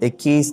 21,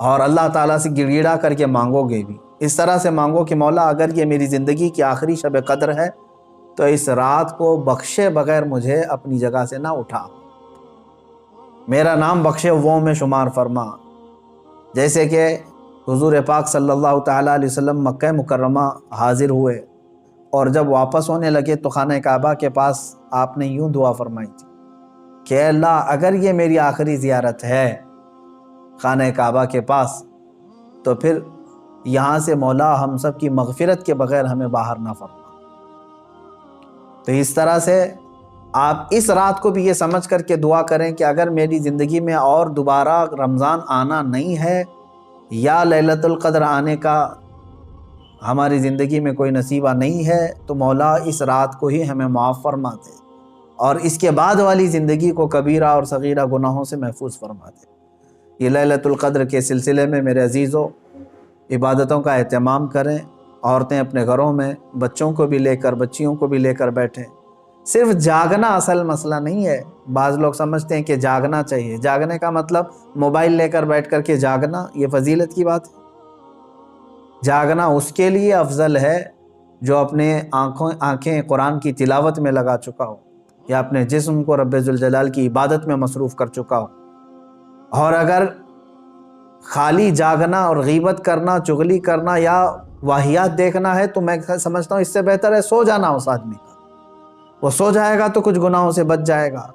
اور اللہ تعالیٰ سے گڑ گڑا کر کے مانگو گے بھی۔ اس طرح سے مانگو کہ مولا اگر یہ میری زندگی کی آخری شب قدر ہے تو اس رات کو بخشے بغیر مجھے اپنی جگہ سے نہ اٹھا، میرا نام بخشے وہ میں شمار فرما۔ جیسے کہ حضور پاک صلی اللہ تعالیٰ علیہ وسلم مکہ مکرمہ حاضر ہوئے اور جب واپس ہونے لگے تو خانہ کعبہ کے پاس آپ نے یوں دعا فرمائی تھی کہ اللہ اگر یہ میری آخری زیارت ہے خانہ کعبہ کے پاس تو پھر یہاں سے مولا ہم سب کی مغفرت کے بغیر ہمیں باہر نہ فرما۔ تو اس طرح سے آپ اس رات کو بھی یہ سمجھ کر کے دعا کریں کہ اگر میری زندگی میں اور دوبارہ رمضان آنا نہیں ہے یا لیلۃ القدر آنے کا ہماری زندگی میں کوئی نصیبہ نہیں ہے تو مولا اس رات کو ہی ہمیں معاف فرما دے اور اس کے بعد والی زندگی کو کبیرہ اور صغیرہ گناہوں سے محفوظ فرما دے۔ یہ لیلۃ القدر کے سلسلے میں میرے عزیزوں عبادتوں کا اہتمام کریں، عورتیں اپنے گھروں میں بچوں کو بھی لے کر بچیوں کو بھی لے کر بیٹھیں۔ صرف جاگنا اصل مسئلہ نہیں ہے، بعض لوگ سمجھتے ہیں کہ جاگنا چاہیے، جاگنے کا مطلب موبائل لے کر بیٹھ کر کے جاگنا، یہ فضیلت کی بات ہے۔ جاگنا اس کے لیے افضل ہے جو اپنے آنکھیں قرآن کی تلاوت میں لگا چکا ہو یا اپنے جسم کو رب ذوالجلال کی عبادت میں مصروف کر چکا ہو۔ اور اگر خالی جاگنا اور غیبت کرنا، چغلی کرنا یا واہیات دیکھنا ہے تو میں سمجھتا ہوں اس سے بہتر ہے سو جانا اس آدمی کا، وہ سو جائے گا تو کچھ گناہوں سے بچ جائے گا۔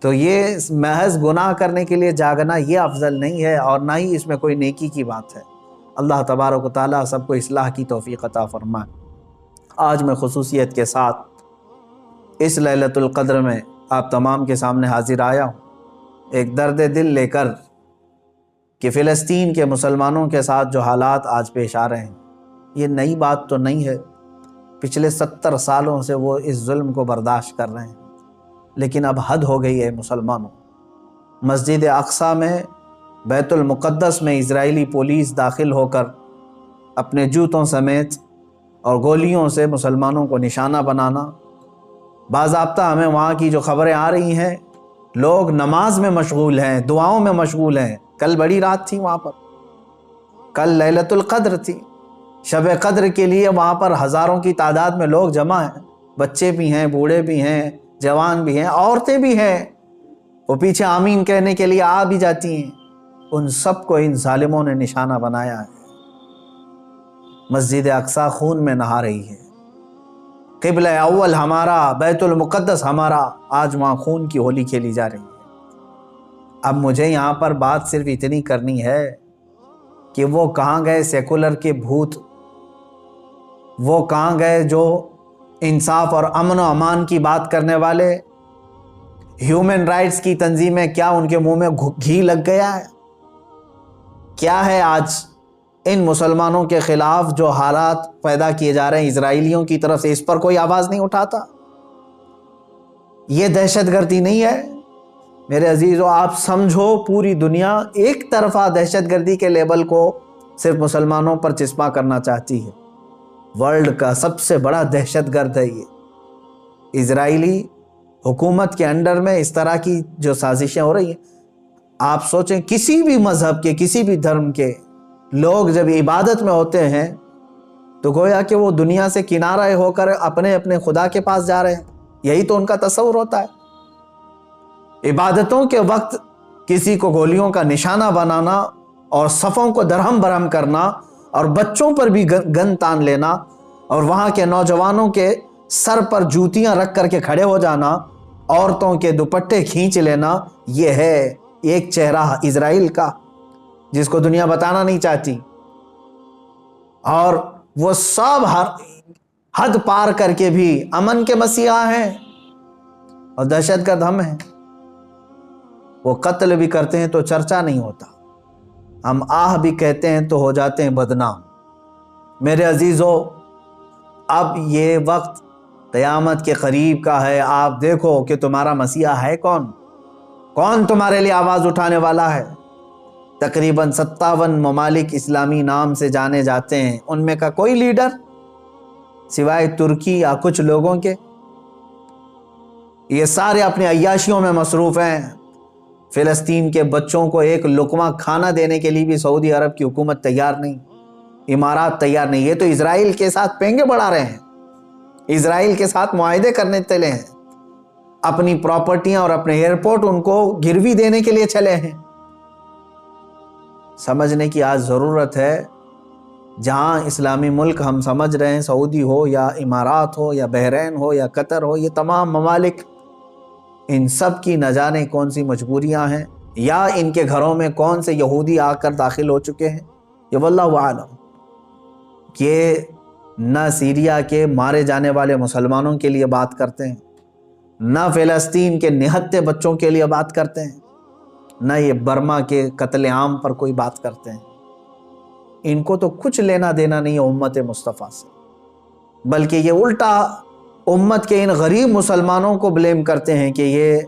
تو یہ محض گناہ کرنے کے لیے جاگنا یہ افضل نہیں ہے اور نہ ہی اس میں کوئی نیکی کی بات ہے۔ اللہ تبارک و تعالیٰ سب کو اصلاح کی توفیق عطا فرمائے۔ آج میں خصوصیت کے ساتھ اس لیلۃ القدر میں آپ تمام کے سامنے حاضر آیا ہوں ایک درد دل لے کر کہ فلسطین کے مسلمانوں کے ساتھ جو حالات آج پیش آ رہے ہیں یہ نئی بات تو نہیں ہے، پچھلے 70 سالوں سے وہ اس ظلم کو برداشت کر رہے ہیں، لیکن اب حد ہو گئی ہے مسلمانوں۔ مسجد اقصیٰ میں بیت المقدس میں اسرائیلی پولیس داخل ہو کر اپنے جوتوں سمیت اور گولیوں سے مسلمانوں کو نشانہ بنانا، باضابطہ ہمیں وہاں کی جو خبریں آ رہی ہیں لوگ نماز میں مشغول ہیں، دعاؤں میں مشغول ہیں۔ کل بڑی رات تھی وہاں پر، کل لیلۃ القدر تھی، شب قدر کے لیے وہاں پر ہزاروں کی تعداد میں لوگ جمع ہیں، بچے بھی ہیں، بوڑھے بھی ہیں، جوان بھی ہیں، عورتیں بھی ہیں، وہ پیچھے آمین کہنے کے لیے آ بھی جاتی ہیں۔ ان سب کو ان ظالموں نے نشانہ بنایا ہے۔ مسجد اقصیٰ خون میں نہا رہی ہے، قبلہ اول ہمارا، بیت المقدس ہمارا، آج وہاں خون کی ہولی کھیلی جا رہی ہے۔ اب مجھے یہاں پر بات صرف اتنی کرنی ہے کہ وہ کہاں گئے سیکولر کے بھوت، وہ کہاں گئے جو انصاف اور امن و امان کی بات کرنے والے، ہیومن رائٹس کی تنظیمیں، کیا ان کے منہ میں گھی لگ گیا ہے؟ کیا ہے آج ان مسلمانوں کے خلاف جو حالات پیدا کیے جا رہے ہیں اسرائیلیوں کی طرف سے، اس پر کوئی آواز نہیں اٹھاتا؟ یہ دہشت گردی نہیں ہے میرے عزیزو؟ آپ سمجھو پوری دنیا ایک طرفہ دہشت گردی کے لیبل کو صرف مسلمانوں پر چسپاں کرنا چاہتی ہے۔ ورلڈ کا سب سے بڑا دہشت گرد ہے یہ اسرائیلی حکومت کے انڈر میں اس طرح کی جو سازشیں ہو رہی ہیں۔ آپ سوچیں کسی بھی مذہب کے، کسی بھی دھرم کے لوگ جب عبادت میں ہوتے ہیں تو گویا کہ وہ دنیا سے کنارہ ہو کر اپنے اپنے خدا کے پاس جا رہے ہیں، یہی تو ان کا تصور ہوتا ہے۔ عبادتوں کے وقت کسی کو گولیوں کا نشانہ بنانا اور صفوں کو درہم برہم کرنا اور بچوں پر بھی گن تان لینا اور وہاں کے نوجوانوں کے سر پر جوتیاں رکھ کر کے کھڑے ہو جانا، عورتوں کے دوپٹے کھینچ لینا، یہ ہے ایک چہرہ اسرائیل کا جس کو دنیا بتانا نہیں چاہتی۔ اور وہ سب حد پار کر کے بھی امن کے مسیحا ہیں اور دہشت گرد ہم ہیں۔ وہ قتل بھی کرتے ہیں تو چرچا نہیں ہوتا، ہم آہ بھی کہتے ہیں تو ہو جاتے ہیں بدنام۔ میرے عزیزو اب یہ وقت قیامت کے قریب کا ہے، آپ دیکھو کہ تمہارا مسیحا ہے کون تمہارے لیے آواز اٹھانے والا ہے۔ تقریباً 57 ممالک اسلامی نام سے جانے جاتے ہیں، ان میں کا کوئی لیڈر سوائے ترکی یا کچھ لوگوں کے؟ یہ سارے اپنی عیاشیوں میں مصروف ہیں، فلسطین کے بچوں کو ایک لقمہ کھانا دینے کے لیے بھی سعودی عرب کی حکومت تیار نہیں، امارات تیار نہیں۔ یہ تو اسرائیل کے ساتھ پینگے بڑھا رہے ہیں، اسرائیل کے ساتھ معاہدے کرنے چلے ہیں، اپنی پراپرٹیاں اور اپنے ایئرپورٹ ان کو گروی دینے کے لیے چلے ہیں۔ سمجھنے کی آج ضرورت ہے، جہاں اسلامی ملک ہم سمجھ رہے ہیں، سعودی ہو یا امارات ہو یا بحرین ہو یا قطر ہو، یہ تمام ممالک، ان سب کی نہ جانے کون سی مجبوریاں ہیں، یا ان کے گھروں میں کون سے یہودی آ کر داخل ہو چکے ہیں، یہ واللہ اعلم۔ یہ نہ سیریا کے مارے جانے والے مسلمانوں کے لیے بات کرتے ہیں، نہ فلسطین کے نہتے بچوں کے لیے بات کرتے ہیں، نہ یہ برما کے قتل عام پر کوئی بات کرتے ہیں۔ ان کو تو کچھ لینا دینا نہیں ہے امت مصطفیٰ سے، بلکہ یہ الٹا امت کے ان غریب مسلمانوں کو بلیم کرتے ہیں کہ یہ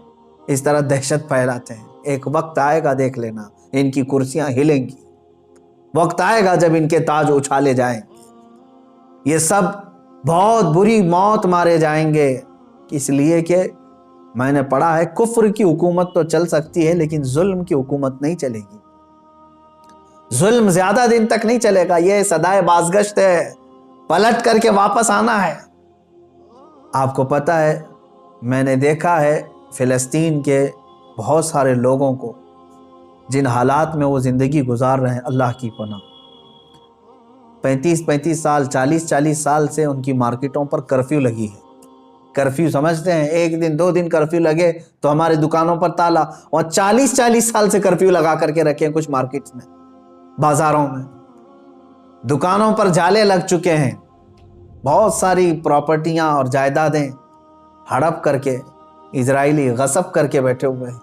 اس طرح دہشت پھیلاتے ہیں۔ ایک وقت آئے گا، دیکھ لینا، ان کی کرسیاں ہلیں گی، وقت آئے گا جب ان کے تاج اچھالے جائیں گے، یہ سب بہت بری موت مارے جائیں گے، اس لیے کہ میں نے پڑھا ہے کفر کی حکومت تو چل سکتی ہے لیکن ظلم کی حکومت نہیں چلے گی، ظلم زیادہ دن تک نہیں چلے گا، یہ صدائے بازگشت ہے، پلٹ کر کے واپس آنا ہے۔ آپ کو پتہ ہے، میں نے دیکھا ہے فلسطین کے بہت سارے لوگوں کو جن حالات میں وہ زندگی گزار رہے ہیں، اللہ کی پناہ، 35 سال 40 سال سے ان کی مارکیٹوں پر کرفیو لگی ہے۔ کرفیو سمجھتے ہیں، ایک دن 2 دن کرفیو لگے تو ہمارے دکانوں پر تالا، اور 40 سال سے کرفیو لگا کر کے رکھے ہیں کچھ مارکیٹس میں، بازاروں میں، دکانوں پر جالے لگ چکے ہیں، بہت ساری پراپرٹیاں اور جائیدادیں ہڑپ کر کے اسرائیلی غصب کر کے بیٹھے ہوئے ہیں۔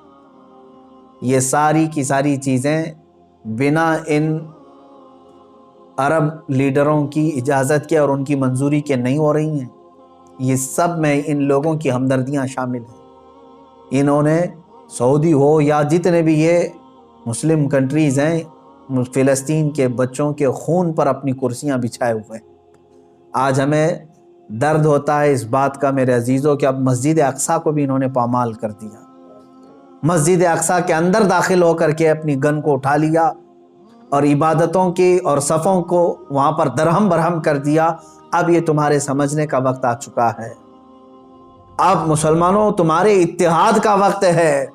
یہ ساری کی ساری چیزیں بنا ان عرب لیڈروں کی اجازت کے اور ان کی منظوری کے نہیں ہو رہی ہیں، یہ سب میں ان لوگوں کی ہمدردیاں شامل ہیں۔ انہوں نے سعودی ہو یا جتنے بھی یہ مسلم کنٹریز ہیں، فلسطین کے بچوں کے خون پر اپنی کرسیاں بچھائے ہوئے ہیں۔ آج ہمیں درد ہوتا ہے اس بات کا میرے عزیزوں کہ اب مسجد اقصیٰ کو بھی انہوں نے پامال کر دیا، مسجد اقصیٰ کے اندر داخل ہو کر کے اپنی گن کو اٹھا لیا اور عبادتوں کی اور صفوں کو وہاں پر درہم برہم کر دیا۔ اب یہ تمہارے سمجھنے کا وقت آ چکا ہے، اب مسلمانوں تمہارے اتحاد کا وقت ہے،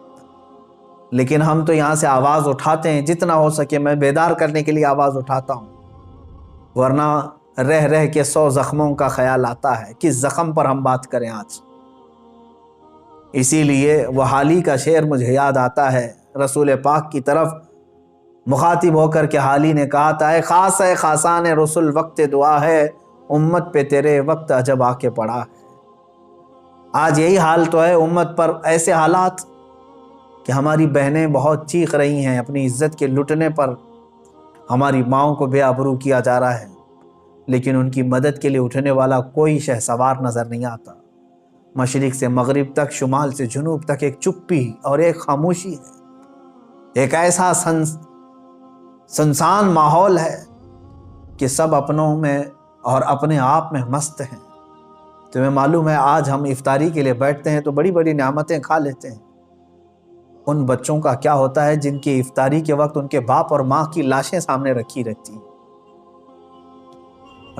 لیکن ہم تو یہاں سے آواز اٹھاتے ہیں، جتنا ہو سکے میں بیدار کرنے کے لیے آواز اٹھاتا ہوں، ورنہ رہ رہ کے 100 زخموں کا خیال آتا ہے، کس زخم پر ہم بات کریں آج۔ اسی لیے وہ حالی کا شعر مجھے یاد آتا ہے، رسول پاک کی طرف مخاطب ہو کر کے حالی نے کہا تھا، اے خاص ہے خاصان رسول وقت دعا ہے، امت پہ تیرے وقت عجب آ کے پڑا ہے۔ آج یہی حال تو ہے امت پر، ایسے حالات کہ ہماری بہنیں بہت چیخ رہی ہیں اپنی عزت کے لٹنے پر، ہماری ماؤں کو بے آبرو کیا جا رہا ہے، لیکن ان کی مدد کے لیے اٹھنے والا کوئی شہسوار نظر نہیں آتا۔ مشرق سے مغرب تک، شمال سے جنوب تک ایک چپی اور ایک خاموشی ہے، ایک ایسا سنسان ماحول ہے کہ سب اپنوں میں اور اپنے آپ میں مست ہیں۔ تمہیں معلوم ہے آج ہم افطاری کے لیے بیٹھتے ہیں تو بڑی بڑی نعمتیں کھا لیتے ہیں، ان بچوں کا کیا ہوتا ہے جن کی افطاری کے وقت ان کے باپ اور ماں کی لاشیں سامنے رکھی رہتی ہیں؟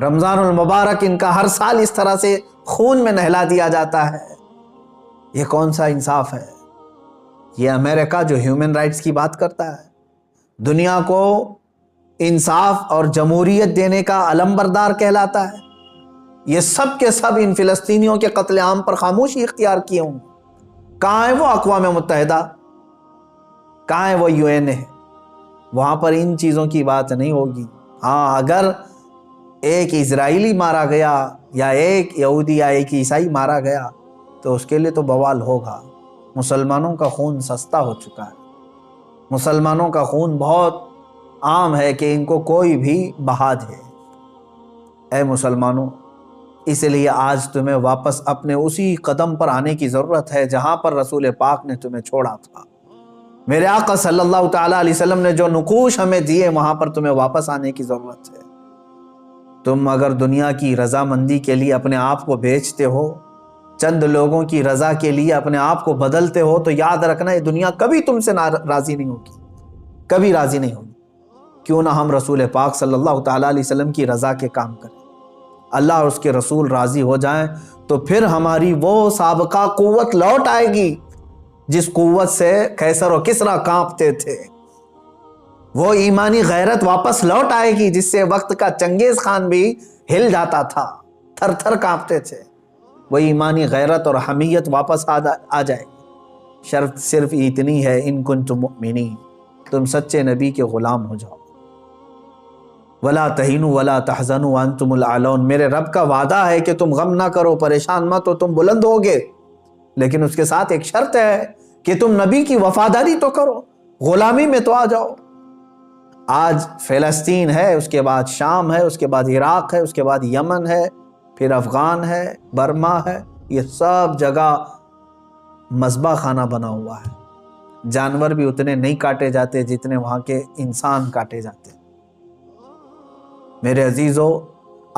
رمضان المبارک ان کا ہر سال اس طرح سے خون میں نہلا دیا جاتا ہے، یہ کون سا انصاف ہے؟ یہ امریکہ جو ہیومن رائٹس کی بات کرتا ہے، دنیا کو انصاف اور جمہوریت دینے کا علم بردار کہلاتا ہے، یہ سب کے سب ان فلسطینیوں کے قتل عام پر خاموشی اختیار کیے ہوں۔ کہاں ہے وہ اقوام متحدہ؟ کہاں ہے وہ UN؟ وہاں پر ان چیزوں کی بات نہیں ہوگی۔ ہاں، اگر ایک اسرائیلی مارا گیا یا ایک یہودی یا ایک عیسائی مارا گیا تو اس کے لیے تو بوال ہوگا۔ مسلمانوں کا خون سستا ہو چکا ہے، مسلمانوں کا خون بہت عام ہے کہ ان کو کوئی بھی بہا دے۔ اے مسلمانوں، اس لیے آج تمہیں واپس اپنے اسی قدم پر آنے کی ضرورت ہے جہاں پر رسول پاک نے تمہیں چھوڑا تھا۔ میرے آقا صلی اللہ تعالیٰ علیہ وسلم نے جو نقوش ہمیں دیے وہاں پر تمہیں واپس آنے کی ضرورت ہے۔ تم اگر دنیا کی رضامندی کے لیے اپنے آپ کو بیچتے ہو، چند لوگوں کی رضا کے لیے اپنے آپ کو بدلتے ہو تو یاد رکھنا یہ دنیا کبھی تم سے راضی نہیں ہوگی، کبھی راضی نہیں ہوگی۔ کیوں نہ ہم رسول پاک صلی اللہ تعالیٰ علیہ وسلم کی رضا کے کام کریں، اللہ اور اس کے رسول راضی ہو جائیں تو پھر ہماری وہ سابقہ قوت لوٹ آئے گی جس قوت سے قیصر و کسریٰ کانپتے تھے، وہ ایمانی غیرت واپس لوٹ آئے گی جس سے وقت کا چنگیز خان بھی ہل جاتا تھا، تھر تھر کانپتے تھے، وہ ایمانی غیرت اور حمیت واپس آ جائے گی۔ شرط صرف اتنی ہے، ان کنتم مؤمنین، تم سچے نبی کے غلام ہو جاؤ۔ ولا تہینوا ولا تحزنوا وانتم الاعلون، میرے رب کا وعدہ ہے کہ تم غم نہ کرو، پریشان مت ہو، تم بلند ہوگے، لیکن اس کے ساتھ ایک شرط ہے کہ تم نبی کی وفاداری تو کرو، غلامی میں تو آ جاؤ۔ آج فلسطین ہے، اس کے بعد شام ہے، اس کے بعد عراق ہے، اس کے بعد یمن ہے، پھر افغان ہے، برما ہے، یہ سب جگہ مذبح خانہ بنا ہوا ہے، جانور بھی اتنے نہیں کاٹے جاتے جتنے وہاں کے انسان کاٹے جاتے۔ میرے عزیزو،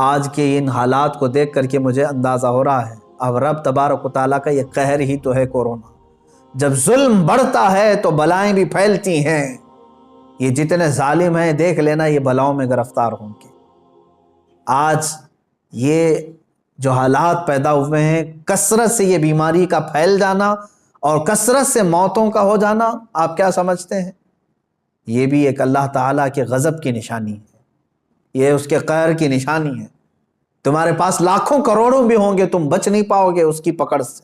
آج کے ان حالات کو دیکھ کر کے مجھے اندازہ ہو رہا ہے اب رب تبارک و تعالیٰ کا یہ قہر ہی تو ہے کورونا۔ جب ظلم بڑھتا ہے تو بلائیں بھی پھیلتی ہیں، یہ جتنے ظالم ہیں دیکھ لینا یہ بلاؤں میں گرفتار ہوں گے۔ آج یہ جو حالات پیدا ہوئے ہیں، کثرت سے یہ بیماری کا پھیل جانا اور کثرت سے موتوں کا ہو جانا، آپ کیا سمجھتے ہیں؟ یہ بھی ایک اللہ تعالیٰ کے غضب کی نشانی ہے، یہ اس کے قہر کی نشانی ہے۔ تمہارے پاس لاکھوں کروڑوں بھی ہوں گے، تم بچ نہیں پاؤ گے اس کی پکڑ سے۔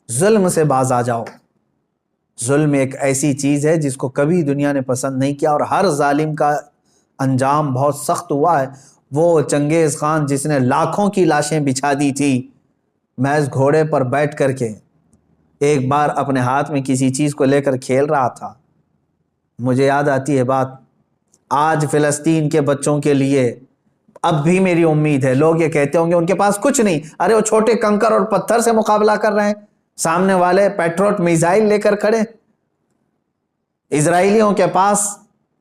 ظلم سے باز آ جاؤ۔ ظلم ایک ایسی چیز ہے جس کو کبھی دنیا نے پسند نہیں کیا، اور ہر ظالم کا انجام بہت سخت ہوا ہے۔ وہ چنگیز خان جس نے لاکھوں کی لاشیں بچھا دی تھی محض گھوڑے پر بیٹھ کر کے، ایک بار اپنے ہاتھ میں کسی چیز کو لے کر کھیل رہا تھا۔ مجھے یاد آتی ہے بات، آج فلسطین کے بچوں کے لیے اب بھی میری امید ہے۔ لوگ یہ کہتے ہوں گے ان کے پاس کچھ نہیں، ارے وہ چھوٹے کنکر اور پتھر سے مقابلہ کر رہے ہیں، سامنے والے پیٹروٹ میزائل لے کر کھڑے۔ اسرائیلیوں کے پاس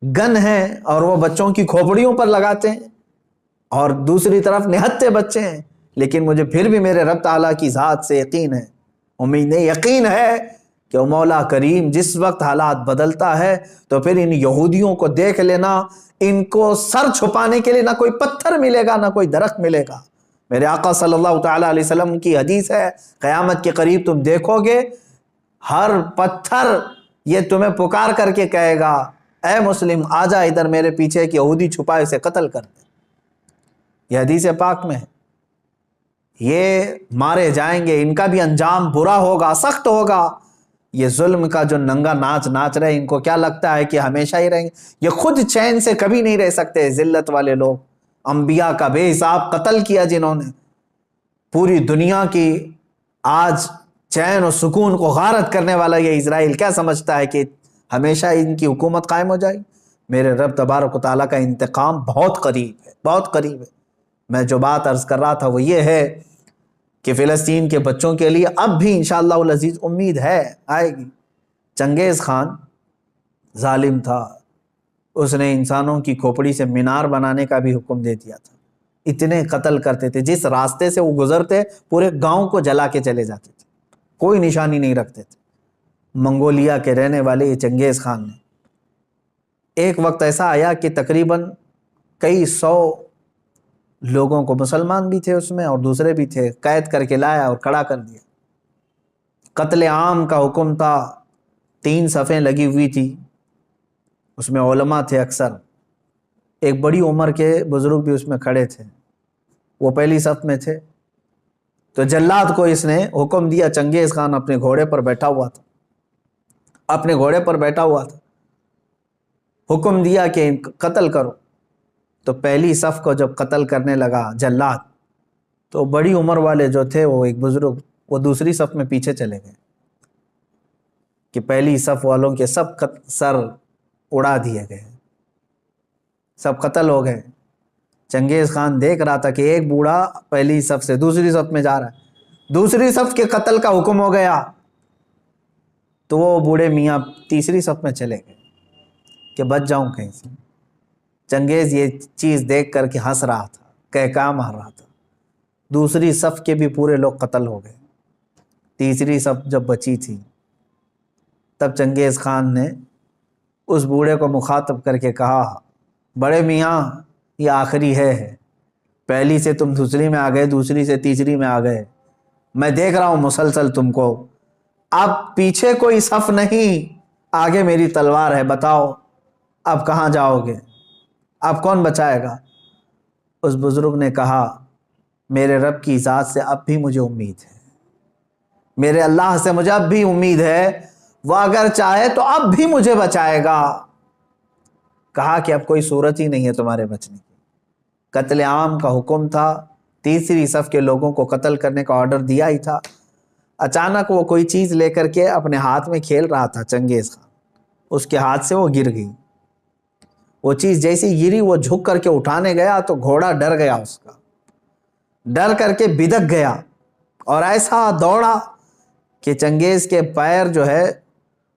گن ہیں اور وہ بچوں کی کھوپڑیوں پر لگاتے ہیں، اور دوسری طرف نہتے بچے ہیں، لیکن مجھے پھر بھی میرے رب تعالیٰ کی ذات سے یقین ہے، امید نہیں، یقین ہے کہ وہ مولا کریم جس وقت حالات بدلتا ہے تو پھر ان یہودیوں کو دیکھ لینا، ان کو سر چھپانے کے لیے نہ کوئی پتھر ملے گا نہ کوئی درخت ملے گا۔ میرے آقا صلی اللہ تعالیٰ علیہ وسلم کی حدیث ہے، قیامت کے قریب تم دیکھو گے ہر پتھر یہ تمہیں پکار کر کے کہے گا، اے مسلم آ جا ادھر میرے پیچھے، ایک یہودی چھپا اسے قتل کر دے۔ یہ حدیث پاک میں ہے، یہ مارے جائیں گے، ان کا بھی انجام برا ہوگا، سخت ہوگا۔ یہ ظلم کا جو ننگا ناچ ناچ رہے، ان کو کیا لگتا ہے کہ ہمیشہ ہی رہیں گے؟ یہ خود چین سے کبھی نہیں رہ سکتے، ذلت والے لوگ، انبیاء کا بے حساب قتل کیا جنہوں نے، پوری دنیا کی آج چین و سکون کو غارت کرنے والا یہ اسرائیل کیا سمجھتا ہے کہ ہمیشہ ان کی حکومت قائم ہو جائے؟ میرے رب تبارک و تعالیٰ کا انتقام بہت قریب ہے، بہت قریب ہے۔ میں جو بات عرض کر رہا تھا وہ یہ ہے کہ فلسطین کے بچوں کے لیے اب بھی انشاءاللہ العزیز امید ہے، آئے گی۔ چنگیز خان ظالم تھا، اس نے انسانوں کی کھوپڑی سے مینار بنانے کا بھی حکم دے دیا تھا، اتنے قتل کرتے تھے، جس راستے سے وہ گزرتے پورے گاؤں کو جلا کے چلے جاتے تھے، کوئی نشانی نہیں رکھتے تھے۔ منگولیا کے رہنے والے یہ چنگیز خان نے ایک وقت ایسا آیا کہ تقریباً کئی سو لوگوں کو، مسلمان بھی تھے اس میں اور دوسرے بھی تھے، قید کر کے لایا اور کھڑا کر دیا۔ قتل عام کا حکم تھا، 3 صفیں لگی ہوئی تھی، اس میں علماء تھے اکثر، ایک بڑی عمر کے بزرگ بھی اس میں کھڑے تھے، وہ پہلی صف میں تھے۔ تو جلاد کو اس نے حکم دیا، چنگیز خان اپنے گھوڑے پر بیٹھا ہوا تھا، اپنے گھوڑے پر بیٹھا ہوا تھا، حکم دیا کہ قتل کرو۔ تو پہلی صف کو جب قتل کرنے لگا جلاد، تو بڑی عمر والے جو تھے، وہ ایک بزرگ، وہ دوسری صف میں پیچھے چلے گئے کہ پہلی صف والوں کے سب سر اڑا دیے گئے، سب قتل ہو گئے۔ چنگیز خان دیکھ رہا تھا کہ ایک بوڑھا پہلی صف سے دوسری صف میں جا رہا ہے، دوسری صف کے قتل کا حکم ہو گیا، تو وہ بوڑھے میاں تیسری صف میں چلے گئے کہ بچ جاؤں کہیں سے۔ چنگیز یہ چیز دیکھ کر کے ہنس رہا تھا، کہکا مار رہا تھا، دوسری صف کے بھی پورے لوگ قتل ہو گئے۔ تیسری صف جب بچی تھی تب چنگیز خان نے اس بوڑھے کو مخاطب کر کے کہا، بڑے میاں یہ آخری ہے، پہلی سے تم دوسری میں آ گئے، دوسری سے تیسری میں آ گئے، میں دیکھ رہا ہوں مسلسل تم کو، اب پیچھے کوئی صف نہیں، آگے میری تلوار ہے، بتاؤ اب کہاں جاؤ گے، اب کون بچائے گا؟ اس بزرگ نے کہا، میرے رب کی ذات سے اب بھی مجھے امید ہے، میرے اللہ سے مجھے اب بھی امید ہے، وہ اگر چاہے تو اب بھی مجھے بچائے گا۔ کہا کہ اب کوئی صورت ہی نہیں ہے تمہارے بچنے کی۔ قتل عام کا حکم تھا، تیسری صف کے لوگوں کو قتل کرنے کا آرڈر دیا ہی تھا۔ اچانک وہ کوئی چیز لے کر کے اپنے ہاتھ میں کھیل رہا تھا چنگیز خان، اس کے ہاتھ سے وہ گر گئی۔ وہ چیز جیسی گری وہ جھک کر کے اٹھانے گیا تو گھوڑا ڈر گیا، اس کا ڈر کر کے بدک گیا اور ایسا دوڑا کہ چنگیز کے پیر جو ہے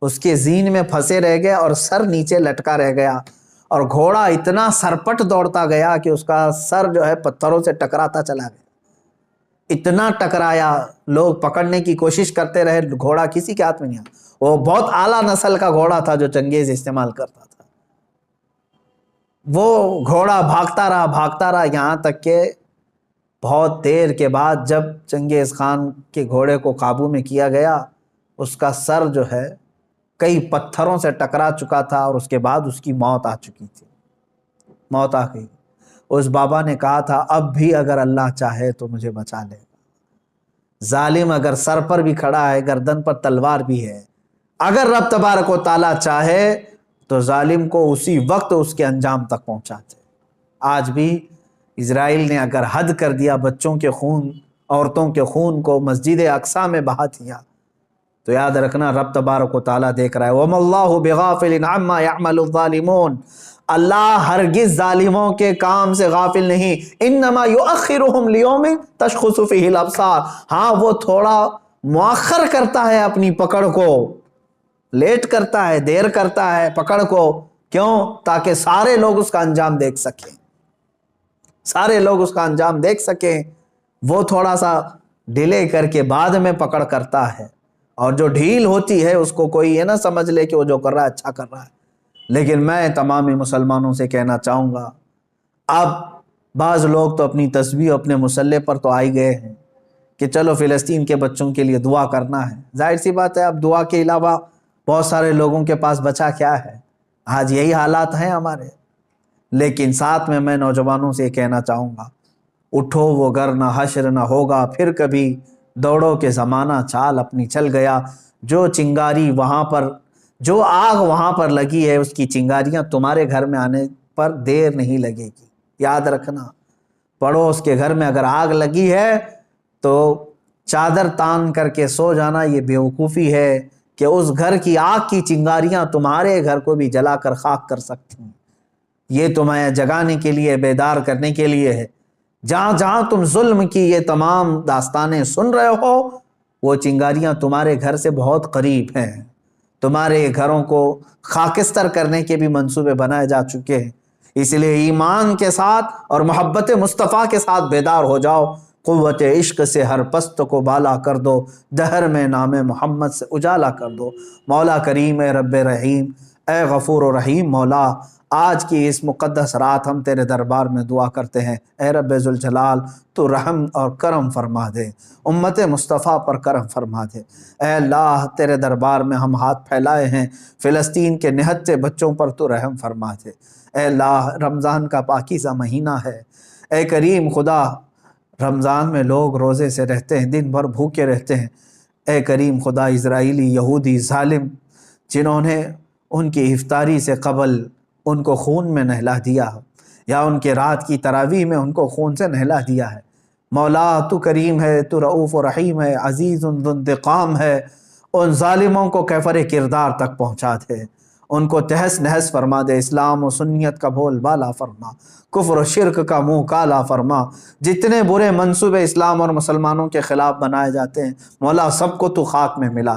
اس کے زین میں پھنسے رہ گئے اور سر نیچے لٹکا رہ گیا، اور گھوڑا اتنا سرپٹ دوڑتا گیا کہ اس کا سر جو ہے پتھروں سے ٹکراتا چلا گیا، اتنا ٹکرایا، لوگ پکڑنے کی کوشش کرتے رہے، گھوڑا کسی کے ہاتھ میں نہیں آیا۔ وہ بہت اعلیٰ نسل کا گھوڑا تھا جو چنگیز استعمال کرتا تھا۔ وہ گھوڑا بھاگتا رہا یہاں تک کہ بہت دیر کے بعد جب چنگیز خان کے گھوڑے کو قابو میں کیا گیا، اس کا سر جو ہے کئی پتھروں سے ٹکرا چکا تھا اور اس کے بعد اس کی موت آ چکی تھی، موت آ گئی۔ اس بابا نے کہا تھا، اب بھی اگر اللہ چاہے تو مجھے بچا لے گا۔ ظالم اگر سر پر بھی کھڑا ہے، گردن پر تلوار بھی ہے، اگر رب تبارک و تعالیٰ چاہے تو ظالم کو اسی وقت اس کے انجام تک پہنچاتے۔ آج بھی اسرائیل نے اگر حد کر دیا، بچوں کے خون، عورتوں کے خون کو مسجد اقصیٰ میں بہا دیا، تو یاد رکھنا رب تبارک و تعالیٰ دیکھ رہا ہے۔ وَمَا اللَّهُ بِغَافِلٍ عَمَّا يَعْمَلُ الظَّالِمُونَ، اللہ ہرگز ظالموں کے کام سے غافل نہیں۔ انما یؤخرہم لیوم تشخص فیہ الابصار، ہاں وہ تھوڑا مؤخر کرتا ہے اپنی پکڑ کو، لیٹ کرتا ہے، دیر کرتا ہے پکڑ کو، کیوں؟ تاکہ سارے لوگ اس کا انجام دیکھ سکیں، سارے لوگ اس کا انجام دیکھ سکیں۔ وہ تھوڑا سا ڈیلے کر کے بعد میں پکڑ کرتا ہے، اور جو ڈھیل ہوتی ہے اس کو کوئی یہ نہ سمجھ لے کہ وہ جو کر رہا ہے اچھا کر رہا ہے۔ لیکن میں تمام مسلمانوں سے کہنا چاہوں گا، اب بعض لوگ تو اپنی تسبیح اپنے مسلح پر تو آئی گئے ہیں کہ چلو فلسطین کے بچوں کے لیے دعا کرنا ہے۔ ظاہر سی بات ہے، اب دعا کے علاوہ بہت سارے لوگوں کے پاس بچا کیا ہے؟ آج یہی حالات ہیں ہمارے۔ لیکن ساتھ میں نوجوانوں سے کہنا چاہوں گا، اٹھو وہ گر نہ حشر نہ ہوگا پھر کبھی، دوڑو کے زمانہ چال اپنی چل گیا۔ جو چنگاری وہاں پر، جو آگ وہاں پر لگی ہے، اس کی چنگاریاں تمہارے گھر میں آنے پر دیر نہیں لگے گی۔ یاد رکھنا، پڑوس کے گھر میں اگر آگ لگی ہے تو چادر تان کر کے سو جانا یہ بیوقوفی ہے کہ اس گھر کی آگ کی چنگاریاں تمہارے گھر کو بھی جلا کر خاک کر سکتی ہیں۔ یہ تمہیں جگانے کے لیے، بیدار کرنے کے لیے ہے۔ جہاں جہاں تم ظلم کی یہ تمام داستانیں سن رہے ہو، وہ چنگاریاں تمہارے گھر سے بہت قریب ہیں، تمہارے گھروں کو خاکستر کرنے کے بھی منصوبے بنائے جا چکے ہیں۔ اس لیے ایمان کے ساتھ اور محبت مصطفیٰ کے ساتھ بیدار ہو جاؤ، قوت عشق سے ہر پست کو بالا کر دو، دہر میں نام محمد سے اجالا کر دو۔ مولا کریم، اے رب رحیم، اے غفور و رحیم مولا، آج کی اس مقدس رات ہم تیرے دربار میں دعا کرتے ہیں، اے رب ذوالجلال تو رحم اور کرم فرما دے، امت مصطفیٰ پر کرم فرما دے۔ اے اللہ، تیرے دربار میں ہم ہاتھ پھیلائے ہیں، فلسطین کے نہتے بچوں پر تو رحم فرما دے۔ اے اللہ، رمضان کا پاکیزہ مہینہ ہے، اے کریم خدا، رمضان میں لوگ روزے سے رہتے ہیں، دن بھر بھوکے رہتے ہیں۔ اے کریم خدا، اسرائیلی یہودی ظالم جنہوں نے ان کی افطاری سے قبل ان کو خون میں نہلا دیا، یا ان کے رات کی تراویح میں ان کو خون سے نہلا دیا ہے، مولا تو کریم ہے، تو رؤوف و رحیم ہے، عزیز ذو انتقام ہے، ان ظالموں کو کیفر کردار تک پہنچا دے، ان کو تہس نہس فرما دے، اسلام و سنیت کا بول بالا فرما، کفر و شرک کا منہ کالا فرما۔ جتنے برے منصوبے اسلام اور مسلمانوں کے خلاف بنائے جاتے ہیں مولا، سب کو تو خاک میں ملا۔